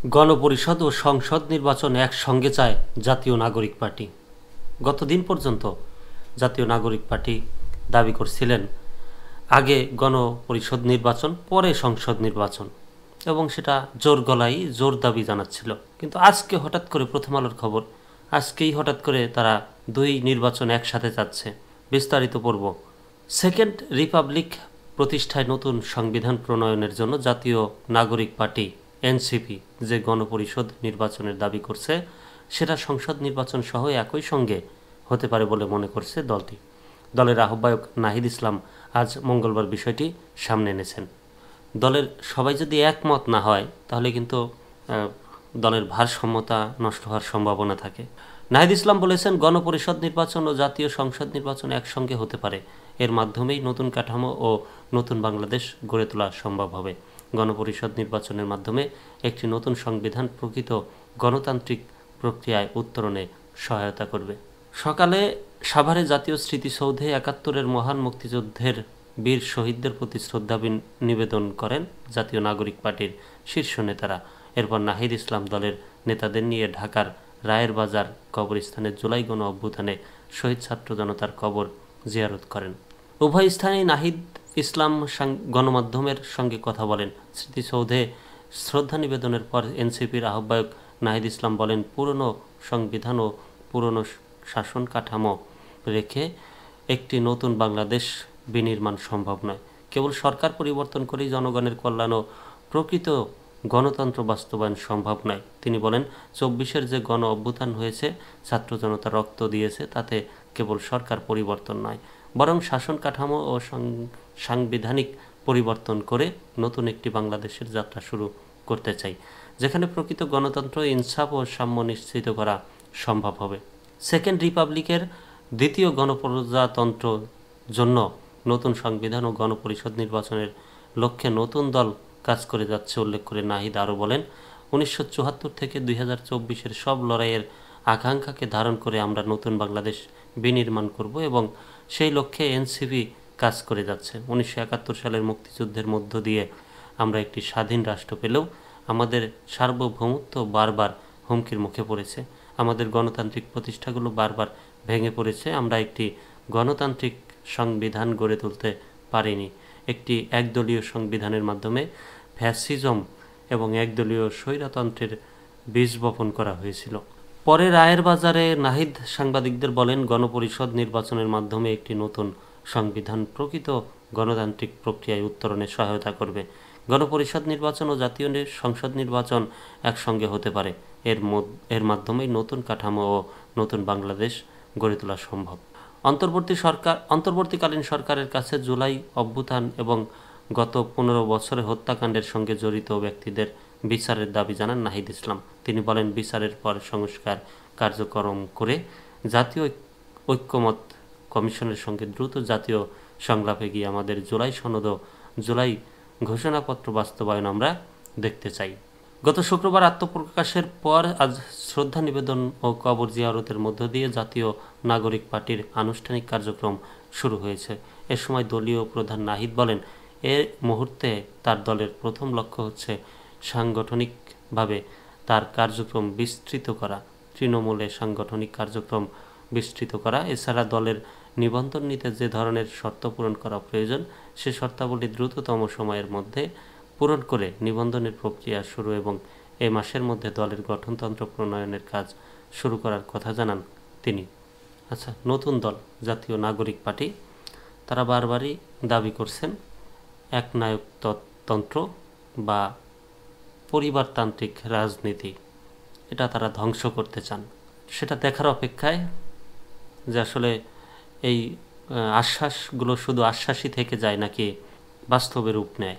গণপরিষদ ও সংসদ নির্বাচন একসঙ্গে চায় জাতীয় নাগরিক পার্টি। গতদিন পর্যন্ত জাতীয় নাগরিক পার্টি দাবি করছিলেন আগে গণপরিষদ নির্বাচন, পরে সংসদ নির্বাচন, এবং সেটা জোর গলায় জোর দাবি জানাচ্ছিল। কিন্তু আজকে হঠাৎ করে, প্রথম আলোর খবর, আজকেই হঠাৎ করে তারা দুই নির্বাচন একসাথে চাচ্ছে। বিস্তারিত পড়ব। সেকেন্ড রিপাবলিক প্রতিষ্ঠায় নতুন সংবিধান প্রণয়নের জন্য জাতীয় নাগরিক পার্টি এনসিপি যে গণপরিষদ নির্বাচনের দাবি করছে, সেটা সংসদ নির্বাচন সহ একই সঙ্গে হতে পারে বলে মনে করছে দলটি। দলের আহ্বায়ক নাহিদ ইসলাম আজ মঙ্গলবার বিষয়টি সামনে এনেছেন। দলের সবাই যদি একমত না হয় তাহলে কিন্তু দলের ভারসাম্যতা নষ্ট হওয়ার সম্ভাবনা থাকে। নাহিদ ইসলাম বলেছেন, গণপরিষদ নির্বাচন ও জাতীয় সংসদ নির্বাচন একসঙ্গে হতে পারে। এর মাধ্যমেই নতুন কাঠামো ও নতুন বাংলাদেশ গড়ে তোলা সম্ভব হবে। গণপরিষদ নির্বাচনের মাধ্যমে একটি নতুন সংবিধান প্রকৃত গণতান্ত্রিক প্রক্রিয়ায় উত্তরণে সহায়তা করবে। সকালে সাভারে জাতীয় স্মৃতিসৌধে ৭১-এর মহান মুক্তিযুদ্ধের বীর শহীদদের প্রতি শ্রদ্ধা নিবেদন করেন জাতীয় নাগরিক পার্টির শীর্ষ নেতারা। এরপর নাহিদ ইসলাম দলের নেতাদের নিয়ে ঢাকার রায়ের বাজার কবরস্থানে জুলাই গণ অভ্যুত্থানে শহীদ ছাত্র জনতার কবর জিয়ারত করেন। উভয় স্থানেই নাহিদ ইসলাম গণমাধ্যমের সঙ্গে কথা বলেন। স্মৃতিসৌধে শ্রদ্ধা নিবেদনের পর এনসিপির আহ্বায়ক নাহিদ ইসলাম বলেন, পুরনো সংবিধান ও পুরনো শাসন কাঠামো রেখে একটি নতুন বাংলাদেশ বিনির্মাণ সম্ভব নয়। কেবল সরকার পরিবর্তন করেই জনগণের কল্যাণ ও প্রকৃত গণতন্ত্র বাস্তবায়ন সম্ভব নয়। তিনি বলেন, ২৪-এর যে গণ অভ্যুত্থান হয়েছে, ছাত্র জনতা রক্ত দিয়েছে, তাতে কেবল সরকার পরিবর্তন নয়, বরং শাসন কাঠামো ও সাংবিধানিক পরিবর্তন করে নতুন একটি বাংলাদেশের যাত্রা শুরু করতে চাই, যেখানে প্রকৃত গণতন্ত্র, ইনসাফ ও সাম্য নিশ্চিত করা সম্ভব হবে। সেকেন্ড রিপাবলিকের দ্বিতীয় গণপ্রজাতন্ত্র জন্য নতুন সংবিধান ও গণপরিষদ নির্বাচনের লক্ষ্যে নতুন দল কাজ করে যাচ্ছে উল্লেখ করে নাহিদ আরও বলেন, ১৯৭৪ থেকে ২০২৪-এর সব লড়াইয়ের আকাঙ্ক্ষাকে ধারণ করে আমরা নতুন বাংলাদেশ বিনির্মাণ করব এবং সেই লক্ষ্যে এনসিপি কাজ করে যাচ্ছে। ১৯৭১ সালের মুক্তিযুদ্ধের মধ্য দিয়ে আমরা একটি স্বাধীন রাষ্ট্র পেলেও আমাদের সার্বভৌমত্ব বারবার হুমকির মুখে পড়েছে। আমাদের গণতান্ত্রিক প্রতিষ্ঠাগুলো বারবার ভেঙে পড়েছে। আমরা একটি গণতান্ত্রিক সংবিধান গড়ে তুলতে পারিনি। একটি একদলীয় সংবিধানের মাধ্যমে ফ্যাসিজম এবং একদলীয় স্বৈরতন্ত্রের বীজ বপন করা হয়েছিল। পরে রায়ের বাজারে নাহিদ সাংবাদিকদের বলেন, গণপরিষদ নির্বাচনের মাধ্যমে একটি নতুন সংবিধান প্রকৃত গণতান্ত্রিক প্রক্রিয়ায় উত্তরণে সহায়তা করবে। গণপরিষদ নির্বাচন ও জাতীয় সংসদ নির্বাচন একসঙ্গে হতে পারে। এর মাধ্যমেই নতুন কাঠামো ও নতুন বাংলাদেশ গড়ে তোলা সম্ভব। অন্তর্বর্তীকালীন সরকারের কাছে জুলাই অভ্যুত্থান এবং গত ১৫ বছরে হত্যাকাণ্ডের সঙ্গে জড়িত ব্যক্তিদের বিচারের দাবি জানান নাহিদ ইসলাম। তিনি বলেন, বিচারের পর সংস্কার কার্যক্রম করে জাতীয় ঐক্যমত কমিশনের সঙ্গে দ্রুত জাতীয় সংলাপে গিয়ে আমাদের জুলাই সনদ ও জুলাই ঘোষণাপত্র বাস্তবায়ন আমরা দেখতে চাই। গত শুক্রবার আত্মপ্রকাশের পর আজ শ্রদ্ধা নিবেদন ও কবর জিয়ারতের মধ্য দিয়ে জাতীয় নাগরিক পার্টির আনুষ্ঠানিক কার্যক্রম শুরু হয়েছে। এ সময় দলীয় প্রধান নাহিদ বলেন, এ মুহূর্তে তার দলের প্রথম লক্ষ্য হচ্ছে সাংগঠনিকভাবে তার কার্যক্রম বিস্তৃত করা, তৃণমূলে সাংগঠনিক কার্যক্রম বিস্তৃত করা। এছাড়া দলের নিবন্ধন নিতে যে ধরনের শর্ত পূরণ করা প্রয়োজন, সে শর্তাবলী দ্রুততম সময়ের মধ্যে পূরণ করে নিবন্ধনের প্রক্রিয়া শুরু এবং এ মাসের মধ্যে দলের গঠনতন্ত্র প্রণয়নের কাজ শুরু করার কথা জানান তিনি। আচ্ছা, নতুন দল জাতীয় নাগরিক পার্টি, তারা বারবারই দাবি করছেন একনায়কতন্ত্র বা পরিবারতান্ত্রিক রাজনীতি, এটা তারা ধ্বংস করতে চান। সেটা দেখার অপেক্ষায় যে আসলে এই আশ্বাসগুলো শুধু আশ্বাসই থেকে যায় নাকি বাস্তবে রূপ নেয়।